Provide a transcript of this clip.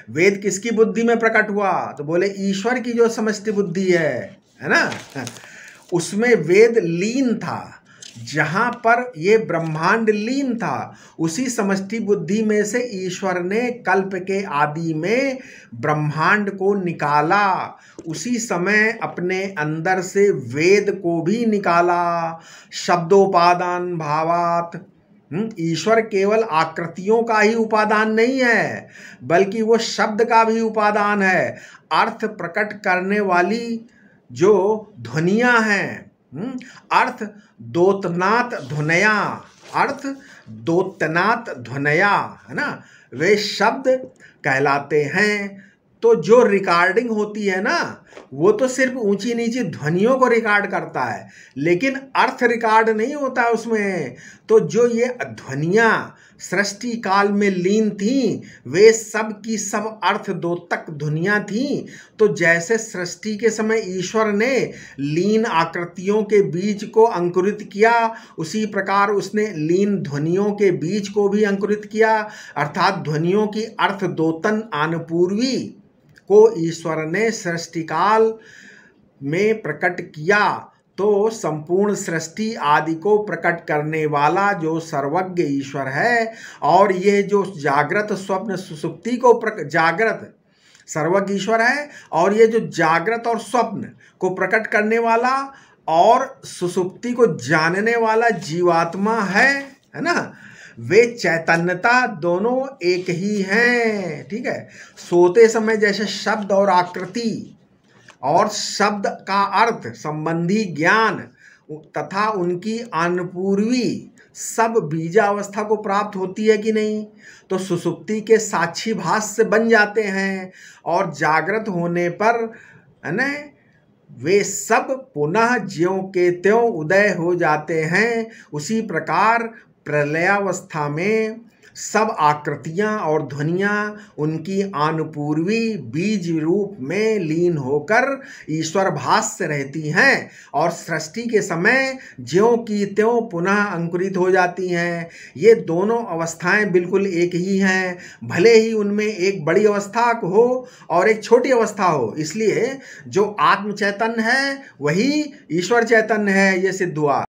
वेद किसकी बुद्धि में प्रकट हुआ? तो बोले ईश्वर की जो समष्टि बुद्धि है ना, उसमें वेद लीन था। जहां पर ये ब्रह्मांड लीन था, उसी समष्टि बुद्धि में से ईश्वर ने कल्प के आदि में ब्रह्मांड को निकाला। उसी समय अपने अंदर से वेद को भी निकाला। शब्दोपादान भावात। ईश्वर केवल आकृतियों का ही उपादान नहीं है, बल्कि वो शब्द का भी उपादान है। अर्थ प्रकट करने वाली जो ध्वनियां हैं, अर्थ दोतनात् ध्वनया, अर्थ दोतनात् ध्वनया, है ना, वे शब्द कहलाते हैं। तो जो रिकॉर्डिंग होती है ना, वो तो सिर्फ ऊंची नीची ध्वनियों को रिकॉर्ड करता है, लेकिन अर्थ रिकॉर्ड नहीं होता उसमें। तो जो ये ध्वनियां सृष्टि काल में लीन थी, वे सब की सब अर्थ द्योतक ध्वनियां थी। तो जैसे सृष्टि के समय ईश्वर ने लीन आकृतियों के बीज को अंकुरित किया, उसी प्रकार उसने लीन ध्वनियों के बीज को भी अंकुरित किया। अर्थात ध्वनियों की अर्थ द्योतन आनुपूर्वी को ईश्वर ने सृष्टि काल में प्रकट किया। तो संपूर्ण सृष्टि आदि को प्रकट करने वाला जो सर्वज्ञ ईश्वर है, और ये जो जागृत स्वप्न सुषुप्ति को जागृत सर्वज्ञ ईश्वर है, और ये जो जागृत और स्वप्न को प्रकट करने वाला और सुषुप्ति को जानने वाला जीवात्मा है ना, वे चैतन्यता दोनों एक ही हैं। ठीक है। सोते समय जैसे शब्द और आकृति और शब्द का अर्थ संबंधी ज्ञान तथा उनकी अनुपूर्वी सब बीजावस्था को प्राप्त होती है कि नहीं, तो सुषुप्ति के साक्षी भास से बन जाते हैं, और जागृत होने पर है ना, वे सब पुनः ज्यों के त्यों उदय हो जाते हैं। उसी प्रकार प्रलयावस्था में सब आकृतियां और ध्वनियां उनकी अनुपूर्वी बीज रूप में लीन होकर ईश्वर भास से रहती हैं, और सृष्टि के समय ज्यों की त्यों पुनः अंकुरित हो जाती हैं। ये दोनों अवस्थाएं बिल्कुल एक ही हैं, भले ही उनमें एक बड़ी अवस्था हो और एक छोटी अवस्था हो। इसलिए जो आत्म चैतन्य है वही ईश्वर चैतन्य है, ये सिद्ध हुआ।